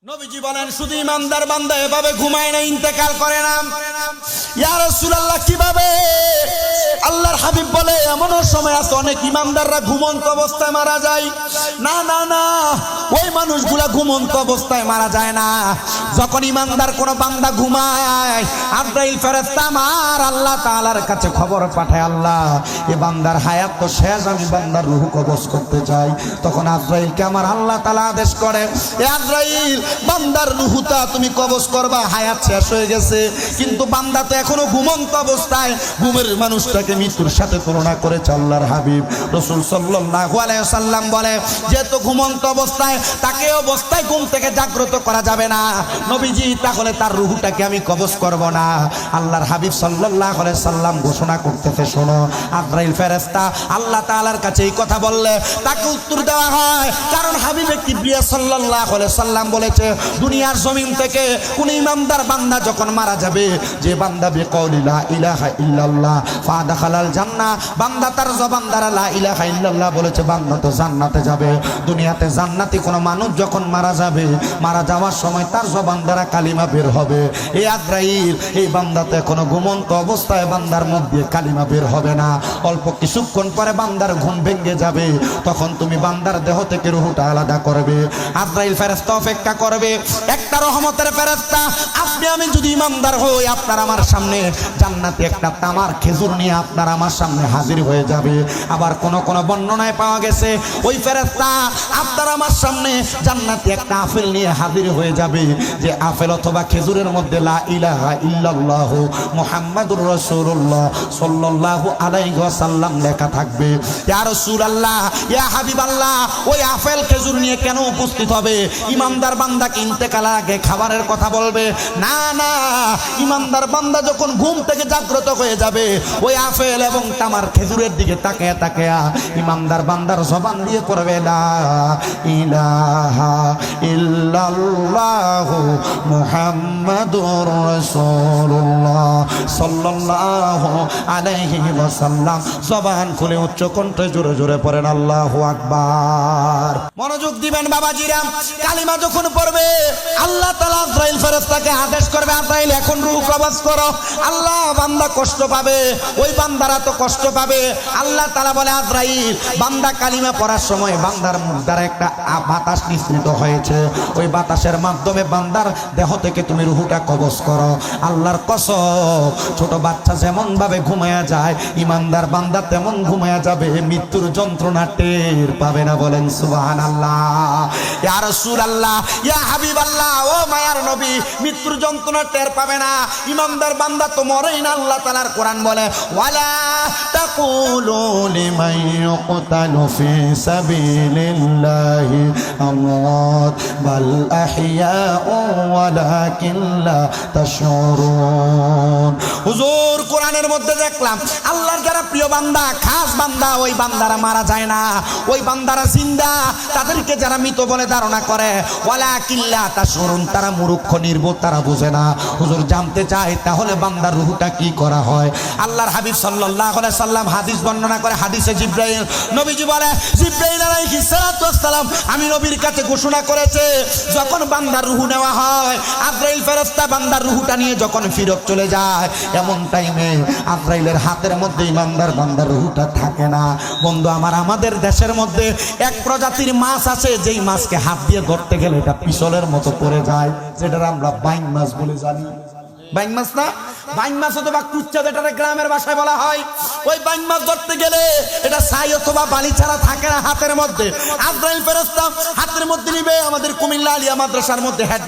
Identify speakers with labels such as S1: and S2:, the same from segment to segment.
S1: নবীজি বলেন শুধু ইমানদার বান্দা এভাবে ঘুমায় না, ইন্তেকাল করে না। ইয়া রাসূলুল্লাহ কিভাবে? আল্লাহর হাবিব বলে এমনও সময় আছে অনেক ইমানদাররা ঘুমন্ত অবস্থায় মারা যায়। না না না, ওই মানুষগুলা ঘুমন্ত অবস্থায় মারা যায় না। যখন ইমানদার কোন বান্দা ঘুমায়, আজরাইল ফেরেশতা আমার আল্লাহ তাআলার কাছে খবর পাঠায়, আল্লাহ এ বান্দার হায়াত তো শেষ, আমি বান্দার রূহ কবজ করতে চাই। তখন আজরাইলকে আমার আল্লাহ তাআলা আদেশ করে, এ আজরাইল বান্দার রূহটা তুমি কবজ করবা, হায়াত শেষ হয়ে গেছে। কিন্তু বান্দা তো এখনো ঘুমন্ত অবস্থায়। ঘুমের মানুষটাকে মৃত্যুর সাথে তুলনা করেছে আল্লাহর হাবিব রাসূল সাল্লাল্লাহু আলাইহি ওয়াসাল্লাম বলে, যেহেতু ঘুমন্ত অবস্থায় তাকে অবস্থায় ঘুম থেকে জাগ্রত করা যাবে না নবীজি, তাহলে তার রূহটাকে আমি কবজ করব না। আল্লাহর হাবিব সাল্লাল্লাহু আলাইহি সাল্লাম ঘোষণা করতেছে, শোনো আজরাইল ফেরেশতা আল্লাহ তাআলার কাছে এই কথা বললে তাকে উত্তর দেওয়া হয়, কারণ হাবিবে কিবরিয়া সাল্লাল্লাহু আলাইহি সাল্লাম বলেছে, দুনিয়ার জমিন থেকে কোন ইমানদার বান্দা যখন মারা যাবে, যে বান্দা বিকৌলি লা ইলাহা ইল্লাল্লাহ ফাদাখালাল জান্নাহ, বান্দা তার জবান দ্বারা লা ইলাহা ইল্লাল্লাহ বলেছে, বান্দা তো জান্নাতে যাবে। দুনিয়াতে জান্নাতি কোন মানুষ যখন মারা যাবে, মারা যাওয়ার সময় তার জবান দ্বারা কালিমা বের হবে। এই আজরাইল এই বান্দা তো এখনো ঘুমন্ত অবস্থায়, বান্দার মুখ দিয়ে কালিমা বের হবে না। অল্প কিছুক্ষণ পরে বান্দার ঘুম ভেঙে যাবে, তখন তুমি বান্দার দেহ থেকে রূহটা আলাদা করবে। আজরাইল ফেরেশতা অপেক্ষা করবে। একটা রহমতের ফেরেশতা, আপনি আমি যদি ইমানদার হই, আপনার আমার সামনে জান্নাতে একটা তামার খেজুর নিয়ে আপনার আমার সামনে হাজির হয়ে যাবে। আবার কোন কোন বর্ণনায় পাওয়া গেছে ওই ফেরেশতা আপনার আমার সামনে জান্নাতে একটা আপেল নিয়ে হাজির হয়ে যাবে, যে আপেল অথবা খেজুরের মধ্যে লা ইলাহা ইল্লাল্লাহ মুহাম্মাদুর রাসূলুল্লাহ সাল্লাল্লাহু আলাইহি ওয়াসাল্লাম লেখা থাকবে। ইয়া রাসূলুল্লাহ, ইয়া হাবিবাল্লাহ, ওই আপেল খেজুর নিয়ে কেন উপস্থিত হবে? ইমানদার বান্দাকে ইন্তেকালের আগে খাবারের কথা বলবে? না না, ইমানদার বান্দা যখন ঘুম থেকে জাগ্রত হয়ে যাবে, ওই আপেল এবং তামার খেজুরের দিকে তাকায়া তাকায়া ইমানদার বান্দার জবান দিয়ে পড়বে লা ইলাহা ইল্লাল্লাহ মুহাম্মাদুর রাসূলুল্লাহ সাল্লাল্লাহু আলাইহি ওয়াসাল্লাম। জবান খুলে উচ্চ কণ্ঠে জোরে জোরে পড়েন আল্লাহু আকবার। মনোযোগ দিবেন বাবাজিরা, কালিমা যখন পড়বে আল্লাহ তাআলা আজরাইল ফেরেশতাকে আদেশ করবে, আজরাইল এখন রূহ কবজ করো। আল্লাহ বান্দা কষ্ট পাবে, ওই বান্দারা তো কষ্ট পাবে। আল্লাহ তাআলা বলে, আজরাইল বান্দা কালিমা পড়ার সময় বান্দার মুখ দ্বারা একটা বাতাস নিঃসৃত হয়েছে, ওই বাতাসের মাধ্যমে বান্দার দেহ থেকে তুমি রূহটা কবজ করো। আল্লাহর কসম, ছোট বাচ্চা যেমন ভাবে ঘুমায়া যায়, ইমানদার বান্দা তেমন ঘুমায়া যাবে, মৃত্যুর যন্ত্রণা টের পাবে না। বলেন সুবহানাল্লাহ। ইয়া রাসূলুল্লাহ, ইয়া হাবিবাল্লাহ, ও মায়ার নবী, মৃত্যুর যন্ত্রণা টের পাবে না। ইমানদার বান্দা তো মরেই না। আল্লাহ তাআলার কোরআন বলে, ওয়ালা তাকুলু লিমান ইউকতালু ফি সাবিলিল্লাহি আমওয়াত বাল আহইয়াউ ওয়ালাকিন লা তাশউরুন। হুজুর, কোরআনের মধ্যে দেখলাম আল্লাহর যারা প্রিয় বান্দা, খাস বান্দা, ওই বান্দারা মারা যায় না, ওই বান্দারা জিন্দা। তাদেরকে যারা মৃত বলে ধারণা করে, ওয়ালাকিন লা তাশউরুন, তারা মূর্খ নির্বোধ, তারা বুঝে না। হুজুর জানতে চাই তাহলে বান্দার রূহটা কি করা হয়? আল্লাহর হাবিব সাল্লাল্লাহু আলাইহি সাল্লাম হাদিস বর্ণনা করে, হাদিসে জিবরাইল নবীজি বলে, জিবরাইল আলাইহিস সালাতু ওয়াস সালাম আমি নবীর কাছে ঘোষণা করেছে, যখন বান্দার রূহ নেওয়া হয়, আজরাইল ফেরেশতা বান্দার রূহটা নিয়ে যখন ফিরত চলে যায়, এমন টাইমে আজরাইলের হাতের মধ্যে ইমানদার বান্দার রূহটা থাকে না। বন্ধু আমার, আমাদের দেশের মধ্যে এক প্রজাতির মাছ আছে, যেই মাছকে হাত দিয়ে ধরতে গেলে এটা পিছলের মতো পড়ে যায়, যেটা আমরা বাইং মাছ বলে জানি। বাইং মাছ না, বাইং মাছ অথবা কুচ্চা, যেটা গ্রামের ভাষায় বলা হয়। ওই বাইং মাছ ধরতে গেলে এটা ছাই অথবা বালি ছাড়া থাকে না হাতের মধ্যে। আজরাইল ফেরেশতা হাতের মধ্যে নিবে। আমাদের কুমিল্লা আলিয়া মাদ্রাসার মধ্যে হেড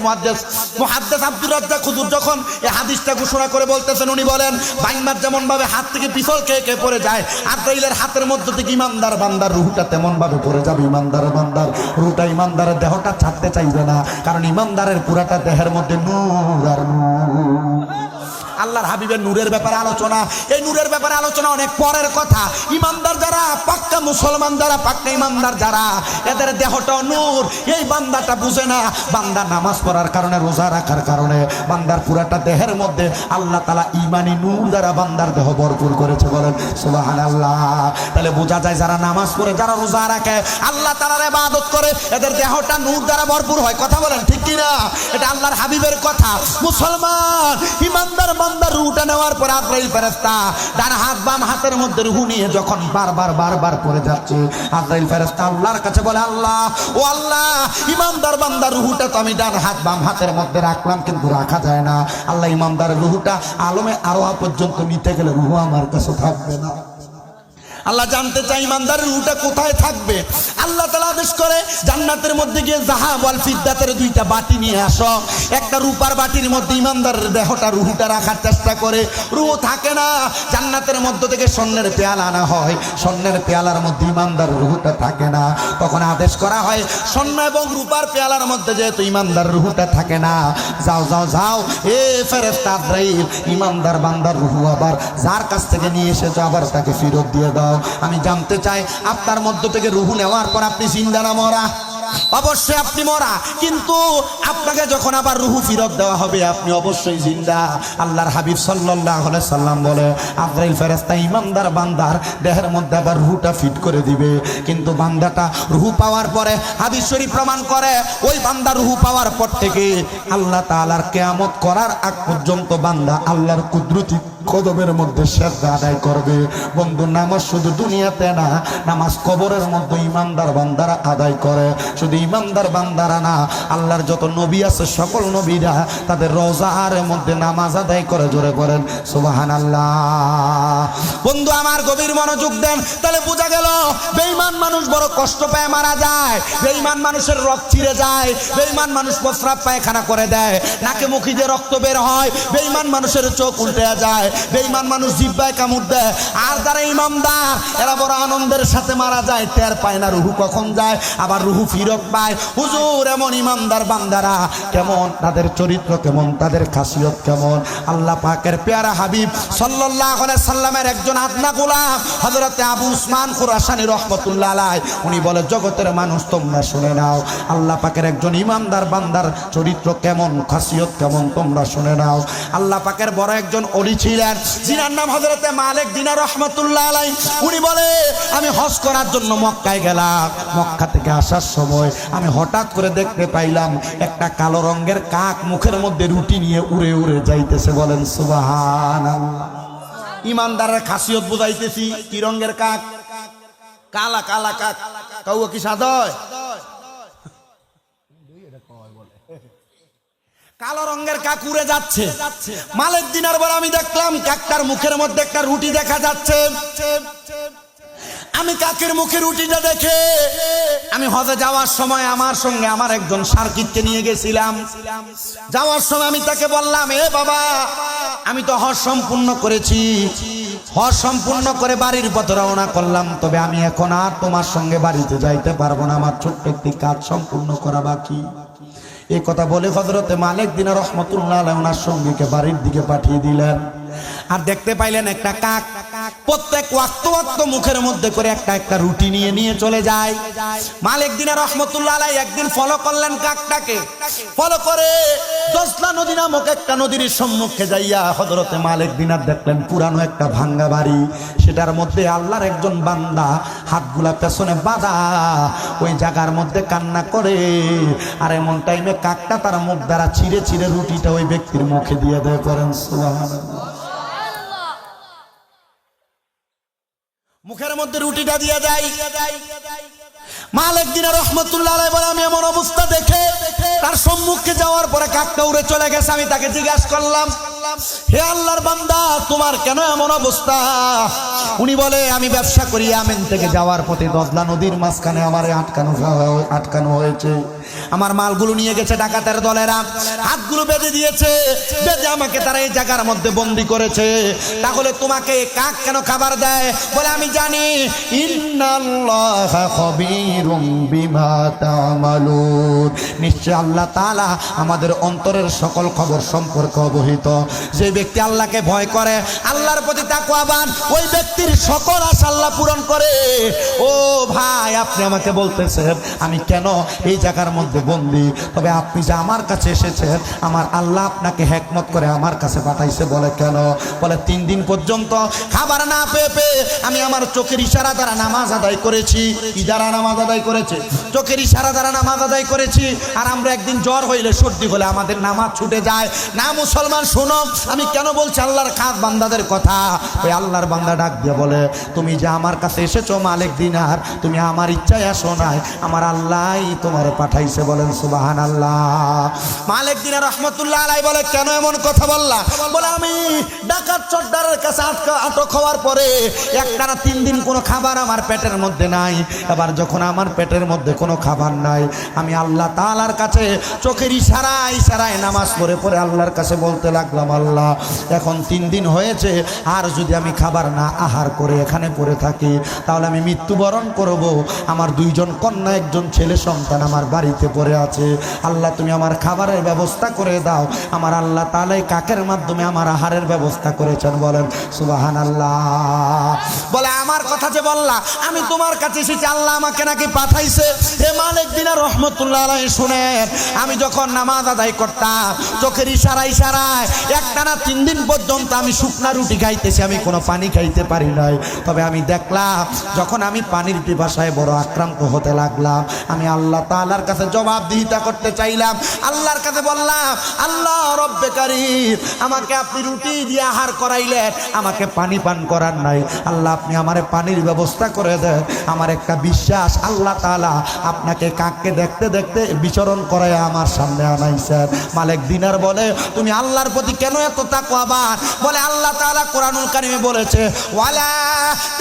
S1: মুহাদ্দিস আব্দুর রাজ্জাক হুজুর যখন এই হাদিসটা ঘোষণা করে বলতেছেন, উনি বলেন, বাইং মাছ যেমন ভাবে হাত থেকে পিছল খেয়ে খেয়ে পড়ে যায়, আজরাইলের হাতের মধ্যে থেকে ইমানদার বান্দার রূহটা তেমন ভাবে পড়ে যাবে। ইমানদার বান্দার রূহটা, ইমানদারের দেহটা ছাড়তে চাইবে না, কারণ ইমানদারের পুরাটা দেহের মধ্যে নূর আর নূর। আল্লাহর হাবিবের নূরের ব্যাপারে আলোচনা। এই নূরের ব্যাপারে আলোচনা অনেক পরের কথা। ইমানদার যারা, পাক্কা মুসলমান যারা, পাক্কা ইমানদার যারা, এদের দেহটাও নূর। এই বান্দাটা বুঝে না, বান্দা নামাজ পড়ার কারণে, রোজা রাখার কারণে বান্দার পুরাটা দেহের মধ্যে আল্লাহ তাআলা ঈমানি নূর দ্বারা বান্দার দেহ ভরপুর করেছে। বলেন সুবহানাল্লাহ। তাহলে বোঝা যায় যারা নামাজ পড়ে, যারা রোজা রাখে, আল্লাহ তাআলার ইবাদত করে, এদের দেহটা নূর দ্বারা ভরপুর হয়। কথা বলেন ঠিক কি না? এটা আল্লাহর হাবিবের কথা। মুসলমান ইমানদার বান্দার রূহটা নেওয়ার পর আজরাইল ফেরেশতা ডান হাত বাম হাতের মধ্যে রূহ নিয়ে যখন বারবার পড়ে যাচ্ছে, আজরাইল ফেরেশতা আল্লাহর কাছে বলে, আল্লাহ, ও আল্লাহ, ইমানদার বান্দার রূহটা তো আমি ডান হাত বাম হাতের মধ্যে রাখলাম, কিন্তু রাখা যায় না। আল্লাহ, ইমানদারের রূহটা আলমে আরোহা পর্যন্ত নিতে গেলে রূহ আমার কাছে থাকবে না। আল্লাহ জানতে চাই ইমানদারের রূহটা কোথায় থাকবে। আল্লাহ তাআলা আদেশ করে, জান্নাতের মধ্যে গিয়ে যাহাব ওয়াল ফিদ্দাতের দুইটা বাটি নিয়ে আসো। একটা রূপার বাটির মধ্যে ইমানদারের দেহটা, রূহটা রাখার চেষ্টা করে, রূহ থাকে না। জান্নাতের মধ্য থেকে স্বর্ণের পেয়ালা আনা হয়, স্বর্ণের পেয়ালার মধ্যে ইমানদারের রূহটা থাকে না। তখন আদেশ করা হয়, স্বর্ণ এবং রূপার পেয়ালার মধ্যে যেহেতু ইমানদারের রূহটা থাকে না, যাও যাও যাও, এ ফেরেশতা আজরাইল, ইমানদার বান্দার রূহ আবার যার কাছ থেকে নিয়ে এসেছো আবার তাকে ফেরত দিয়ে দাও। আমি জানতে চাই, আপনার মধ্য থেকে রূহ নেওয়ার পর আপনি জিন্দা না মরা? অবশ্যই আপনি মরা, কিন্তু আপনাকে যখন আবার রূহ ফেরত দেওয়া হবে আপনি অবশ্যই জিন্দা। আল্লাহর হাবিব সাল্লাল্লাহু আলাইহি সাল্লাম বলে, আজরাইল ফেরেশতা ইমানদার বান্দার দেহের মধ্যে আবার রূহটা ফিট করে দিবে, কিন্তু বান্দাটা রূহ পাওয়ার পরে হাদিস শরীফ প্রমাণ করে, ওই বান্দা রূহ পাওয়ার পর থেকে আল্লাহ তাআলার কিয়ামত করার আগ পর্যন্ত বান্দা আল্লাহর কুদরতি কদমের মধ্যে সিজদা আদায় করবে। বন্ধু, নামাজ শুধু দুনিয়াতে না, নামাজ কবরের মধ্যে ইমানদার বান্দারা আদায় করে। শুধু ইমানদার বান্দারা না, আল্লাহর যত নবী আছে সকল নবীরা তাদের রওজার মধ্যে নামাজ আদায় করে। জোরে করেন সুবহানাল্লাহ। বন্ধু আমার, গভীর মনোযোগ দেন, তাহলে বোঝা গেল বেঈমান মানুষ বড় কষ্ট পায় মারা যায়, বেঈমান মানুষের রক্ত ছিঁড়ে যায়, বেঈমান মানুষ প্রস্রাব পায়খানা করে দেয়, নাকে মুখে যে রক্ত বের হয়, বেঈমান মানুষের চোখ উল্টে যায়, বেঈমান মানুষ জিহ্বায় কামড় দেয়। আর যারা ইমানদার এরা বড় আনন্দের সাথে মারা যায়, টের পায় না রূহ কখন যায়, আবার রূহ ফিরত পায়। হুজুর, এমন ইমানদার বান্দারা কেমন, তাদের চরিত্র কেমন, তাদের খাসিয়ত কেমন? আল্লাহ পাকের পেয়ারা হাবিব সাল্লাল্লাহু আলাইহি সাল্লামের একজন আদনা গোলাম হযরতে আবু উসমান খুরাসানী রাহমাতুল্লাহ আলাইহি, উনি বলে, জগতের মানুষ তোমরা শুনে নাও, আল্লাহ পাকের একজন ইমানদার বান্দার চরিত্র কেমন, খাসিয়ত কেমন, তোমরা শুনে নাও। আল্লাহ পাকের বড় একজন ওলি ছিলেন, যিনার নাম হযরতে মালিক দিনার রাহমাতুল্লাহ আলাইহি। উনি বলে, আমি হজ করার জন্য মক্কায় গেলাম, মক্কা থেকে আসার সময় আমি হঠাৎ করে দেখতে পাইলাম একটা কালো রঙের কাক মুখের মধ্যে রুটি নিয়ে উড়ে উড়ে যাইতেছে। বলেন সুবহানাল্লাহ। ইমানদারের খাসিয়ত বুঝাইতেছি। কি রঙের কাক? কালা কালা কাক। কাউয়া কি সাদা হয়? কালো রঙের কাক উড়ে যাচ্ছে। মালিক দিনার বলে, আমি দেখলাম কাকটার মুখের মধ্যে একটা রুটি দেখা যাচ্ছে। আমি কাকের মুখে রুটিটা দেখে আমি হজে যাওয়ার সময় আমার সঙ্গে আমার একজন সার্কিটকে নিয়ে গেছিলাম। যাওয়ার সময় আমি তাকে বললাম, এ বাবা, আমি তো হজ সম্পূর্ণ করেছি, হজ সম্পূর্ণ করে বাড়ির পথে রওনা করলাম, তবে আমি এখন আর তোমার সঙ্গে বাড়িতে যাইতে পারবো না, আমার ছোট্ট একটি কাজ সম্পূর্ণ করা বাকি। এই কথা বলে হযরতে মালিক দিনার রাহমাতুল্লাহ আলাইহি ওনার সঙ্গীকে বাড়ির দিকে পাঠিয়ে দিলেন। আর দেখতে পাইলেন একটা কাক প্রত্যেক ওয়াক্ত মুখের মধ্যে করে একটা একটা রুটি নিয়ে নিয়ে চলে যায়। মালিক দিনার রাহমাতুল্লাহ আলাইহি একদিন ফলো করলেন কাকটাকে, ফলো করে দজলা নদী নামক একটা নদীর সম্মুখে যাইয়া হযরতে মালিক দিনার দেখলেন পুরানো একটা ভাঙ্গা বাড়ি, সেটার মধ্যে আল্লাহর একজন বান্দা হাতগুলা পেছনে বাঁধা ওই জায়গার মধ্যে কান্না করে। আর এমন টাইমে কাকটা তার মুখ দ্বারা ছিঁড়ে ছিঁড়ে রুটিটা ওই ব্যক্তির মুখে দিয়ে দেয়। করেন সুবহানাল্লাহ। মুখের মধ্যে রুটিটা দিয়ে দেয়। মালিক দিনার রাহমাতুল্লাহ আলাইহি বলে, আমি এমন অবস্থা দেখে তার সম্মুখে যাওয়ার পরে কাকটা উড়ে চলে গেছে। আমি তাকে জিজ্ঞাসা করলাম, হে আল্লাহর বান্দা, তোমার কেন এমন অবস্থা? উনি বলে, আমি ব্যবসা করি, ইয়ামেন থেকে যাওয়ার পথে দজলা নদীর মাঝখানে আমার আটকানো হয়েছে। আমার মালগুলো নিয়ে গেছে ডাকাতের দলেরা, হাতগুলো বেঁধে দিয়েছে, বেঁধে আমাকে তারা এই জায়গার মধ্যে বন্দি করেছে। তাহলে তোমাকে কাক কেন খাবার দেয়? বলে, আমি জানি ইন্নাল্লাহা খাবীরুম বিমা তা'মালুন, নিশ্চয় আল্লাহ তাআলা আমাদের অন্তরের সকল খবর সম্পর্কে অবহিত। যে ব্যক্তি আল্লাহকে ভয় করে, আল্লাহর প্রতি তাকওয়াবান, ওই ব্যক্তির সকল আশা আল্লাহ পূরণ করে। ও ভাই, আপনি আমাকে বলতেছেন আমি কেন এই জায়গার মধ্যে বন্দী, তবে আপনি যে আমার কাছে এসেছেন, আমার আল্লাহ আপনাকে হিকমত করে আমার কাছে পাঠাইছে। বলে কেন? বলে 3 দিন পর্যন্ত খাবার না পেয়ে পেয়ে আমি আমার চোখের ইশারা দ্বারা নামাজ আদায় করেছি। কি দ্বারা নামাজ আদায় করেছে? চোখের ইশারা দ্বারা নামাজ আদায় করেছি। আর আমরা একদিন জ্বর হইলে, সর্দি হলে আমাদের নামাজ ছুটে যায় না। মুসলমান শোনো, আমি কেন বলছি আল্লাহর খাস বান্দাদের কথা। ওই আল্লাহর বান্দা ডাক দিয়ে বলে, তুমি যে আমার কাছে এসেছো মালিক দিনার, তুমি আমার ইচ্ছায় আসো নাই, আমার আল্লাহই তোমার পাঠাইছে। বলেন সুবহানাল্লাহ। মালিক দিনার রহমতুল্লাহ আলাইহি বলে, কেন এমন কথা বললা? বলে আমি ডাকাত সর্দারের কাছে আটক হওয়ার পরে একটানা 3 দিন কোনো খাবার আমার পেটের মধ্যে নাই। এবার যখন আমার পেটের মধ্যে কোনো খাবার নাই, আমি আল্লাহ তাআলার কাছে চোখের ইশারায় ইশারায় নামাজ পড়ে পড়ে আল্লাহর কাছে বলতে লাগলাম, আল্লাহ এখন 3 দিন হয়েছে, আর যদি আমি খাবার না আহার করে এখানে পড়ে থাকি তাহলে আমি মৃত্যুবরণ করব। আমার 2 জন কন্যা, 1 জন ছেলে সন্তান আমার বাড়িতে পড়ে আছে। আল্লাহ তুমি আমার খাবারের ব্যবস্থা করে দাও। আমার আল্লাহ তাআলা কাকের মাধ্যমে আমার আহারের ব্যবস্থা করেছেন। বলেন সুবহানাল্লাহ। বলে আমার কথা যে বললা, আমি তোমার কাছে এসেছি, আল্লাহ আমাকে নাকি পাঠাইছে। হে মালিক দিনার রহমতুল্লাহ আলাইহি শুনেন, আমি যখন নামাজ আদায় করতাম চোখের ইশারায় ইশারায় একটানা 3 দিন পর্যন্ত আমি শুকনা রুটি খাইতেছি, আমি কোনো পানি খাইতে পারি নাই। তবে আমি দেখলাম যখন আমি পানির পিপাসায় বড় আক্রান্ত হতে লাগলাম, আমি আল্লাহ তাআলার কাছে জবাবদিহিতা করতে চাইলাম। আল্লাহর কাছে বললাম, আল্লাহ রব্বে কারীম, আমাকে আপনি রুটি দিয়ে আহার করাইলেন, আমাকে পানি পান করার নাই। আল্লাহ আপনি আমারে পানির ব্যবস্থা করে দেন। আমার একটা বিশ্বাস, আল্লাহ তাআলা আপনাকে কাককে দেখতে দেখতে বিচরণ করায় আমার সামনে আনাইছেন। মালিক দিনার বলে, তুমি আল্লাহর প্রতি কেন এত তাকওয়াবান? বলে আল্লাহ তাআলা কোরআনুল কারীমে বলেছে, ওয়ালা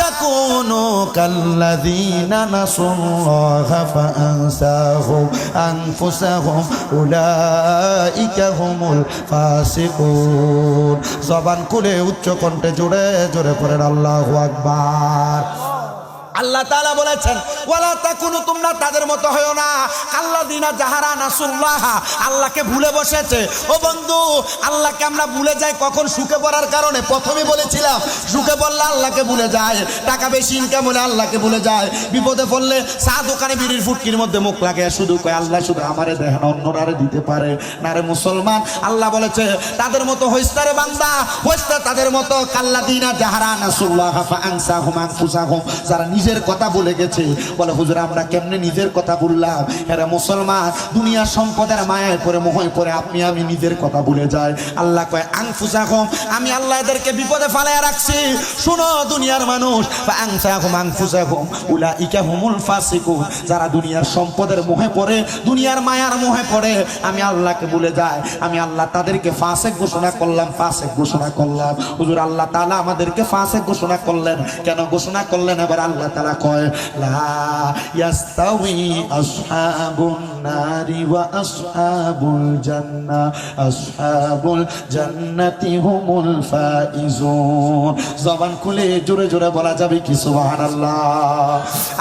S1: তাকুনু কাল্লাযীনা নাসুল্লাহা ফাআনসাহুম আনফুসাহুম উলাইকা হুমুল ফাসিকুন। জবান খুলে উচ্চ কণ্ঠে জোরে জোরে পড়েন আল্লাহু আকবার। আল্লাহ তাআলা বলেছেন, ওয়ালা তাকুনু, তোমরা তাদের মতো হয়ো না, কাল্লাযীনা যাহারা নাসুল্লাহ, আল্লাহকে ভুলে বসেছে। ও বন্ধু, আল্লাহকে আমরা ভুলে যাই কখন? সুখে পড়ার কারণে। প্রথমে বলেছিলাম সুখে পড়লে আল্লাহকে ভুলে যায়, টাকা বেশি ইনকাম হলে আল্লাহকে ভুলে যায়, বিপদে পড়লে চা দোকানে বিড়ির ফুটকির মধ্যে মুখ লাগে, শুধু কয় আল্লাহ শুধু আমারে দেখেন, অন্যরারে দিতে পারে না। রে মুসলমান, আল্লাহ বলেছে তাদের মতো হইস না রে বান্দা, হইস না তাদের মতো। কাল্লাযীনা যাহারা নাসুল্লাহ ফাআনসাহুম আনফুসাহুম, যারা নিজের কথা বলে গেছে। বলে হুজুর আমরা কেমনে নিজের কথা বললাম? এরা মুসলমান দুনিয়ার সম্পদের মায়ায় পড়ে মোহে পড়ে আপনি আমি নিজের কথা ভুলে যাই। আল্লাহ কয় আনফুসাহুম, আমি আল্লাহ এদেরকে বিপদে ফালাইয়া রাখছি। শুনো দুনিয়ার মানুষ, ফাআনসাহুম আনফুসাহুম উলাইকা হুমুল ফাসিকুন, যারা দুনিয়ার সম্পদের মোহে পড়ে, দুনিয়ার মায়ার মোহে পড়ে আমি আল্লাহকে ভুলে যাই, আমি আল্লাহ তাদেরকে ফাসিক ঘোষণা করলাম, ফাসিক ঘোষণা করলাম। হুজুর আল্লাহ তাআলা আমাদেরকে ফাসিক ঘোষণা করলেন কেন? ঘোষণা করলেন এবার আল্লাহ তাআলা কয়, লা ইয়াস্তাউই আসহাবুন নারি ওয়া আসহাবুল জান্নাহ, আসহাবুল জান্নাতি হুমুল ফাইজুন। জবান খুলে জোরে জোরে বলা যাবে কি সুবহানাল্লাহ?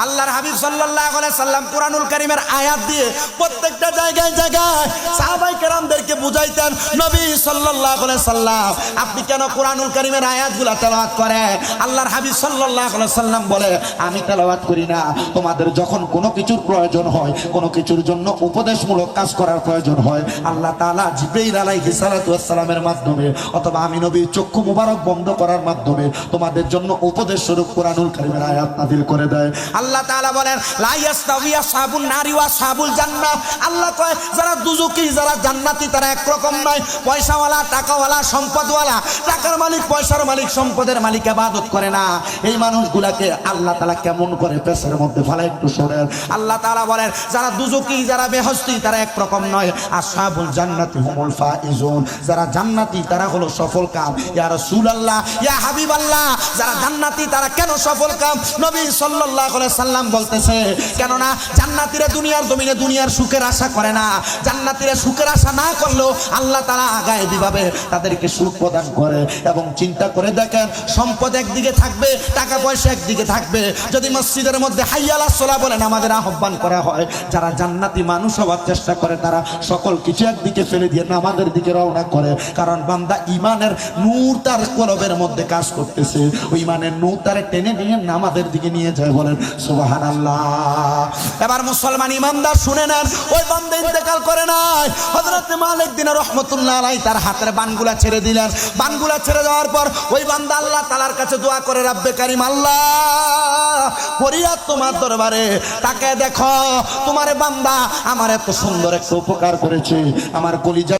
S1: আল্লাহর হাবিব সাল্লাল্লাহু আলাইহি সাল্লাম কুরআনুল কারীমের আয়াত দিয়ে প্রত্যেকটা জায়গায় জায়গায় সাহাবায়ে কেরামদেরকে বুঝাইতেন। নবী সাল্লাল্লাহু আলাইহি সাল্লাম, আপনি কেন কুরআনুল কারীমের আয়াতগুলো তেলাওয়াত করেন? আল্লাহর হাবিব সাল্লাল্লাহু আলাইহি সাল্লাম বলে, আমি তেলাওয়াত করি না, তোমাদের যখন কোনো কিছুর প্রয়োজন হয়, কোনো কিছুর জন্য উপদেশমূলক কাজ করার প্রয়োজন হয়, আল্লাহ তাআলা জিবরাইল আলাইহিস সালাতু ওয়াস সালামের মাধ্যমে অথবা আমি নবীর চক্ষু মুবারক বন্ধ করার মাধ্যমে তোমাদের জন্য উপদেশ স্বরূপ কুরআনুল কারীমের আয়াত নাযিল করে দেয়। আল্লাহ তাআলা বলেন, লা ইয়াস্তাউই আসহাবুন নারি ওয়া আসহাবুল জান্নাহ। আল্লাহ কয় যারা দুজকি যারা জান্নাতি তারা একরকম নয়। পয়সাওয়ালা, টাকাওয়ালা, সম্পদওয়ালা, টাকার মালিক, পয়সার মালিক, সম্পদের মালিক ইবাদত করে না। এই মানুষগুলাকে আল্লাহ তাআলা কেমন করে পেছের মধ্যে ফেলে একটু শোনেন। আল্লাহ তাআলা বলেন যারা দুজকি যারা বেহেশতি তারা একরকম নয়। আসহাবুল জান্নাতি হুমুল ফাইজুন, যারা জান্নাতি তারা হলো সফল কাম। ইয়া রাসূলুল্লাহ, ইয়া হাবিবাল্লাহ, যারা জান্নাতি তারা কেন সফল কাম? নবী সাল্লাল্লাহু আলাইহি সাল্লাম বলতেছে, কেননা জান্নাতীরা দুনিয়ার জমিনে দুনিয়ার সুখের আশা করে না। জান্নাতীরা সুখের আশা না করে করলো আল্লাহ তাআলা গায়েবী ভাবে তাদেরকে সুখ প্রদান করে। এবং চিন্তা করে দেখেন, সম্পদ একদিকে থাকবে, টাকা পয়সা একদিকে থাকবে, যদি মসজিদের মধ্যে হাইয়া আলাস সালাহ বলেন আমাদের আহ্বান করা হয়, যারা জান্নাতি মানুষ হওয়ার চেষ্টা করে তারা সকল কিছু একদিকে ফেলে দিয়ে নামাজের দিকে রওনা করে। কারণ বান্দা ইমানের নূর তার কলবের মধ্যে কাজ করতেছে, ওই ইমানের নূর তারে টেনে নিয়ে নামাজের দিকে নিয়ে যায়। বলেন সুবহানাল্লাহ। এবার মুসলমান ইমানদার শুনে নেন, ওই বান্দা ইন্তেকাল করে নাই, হযরত মালিক দিন রহমতুল্লাহ আলাইহি তার হাতের বানগুলা ছেড়ে দিলেন। বানগুলা ছেড়ে দেওয়ার পর ওই বান্দা আল্লাহ তাআলার কাছে দোয়া করে, রব্বে কারীম আল্লাহ, ফরিয়াদ তোমার দরবারে, তাকে দেখো তোমার বান্দা আমার এত সুন্দর একটা উপকার করেছে, আমার কলিজা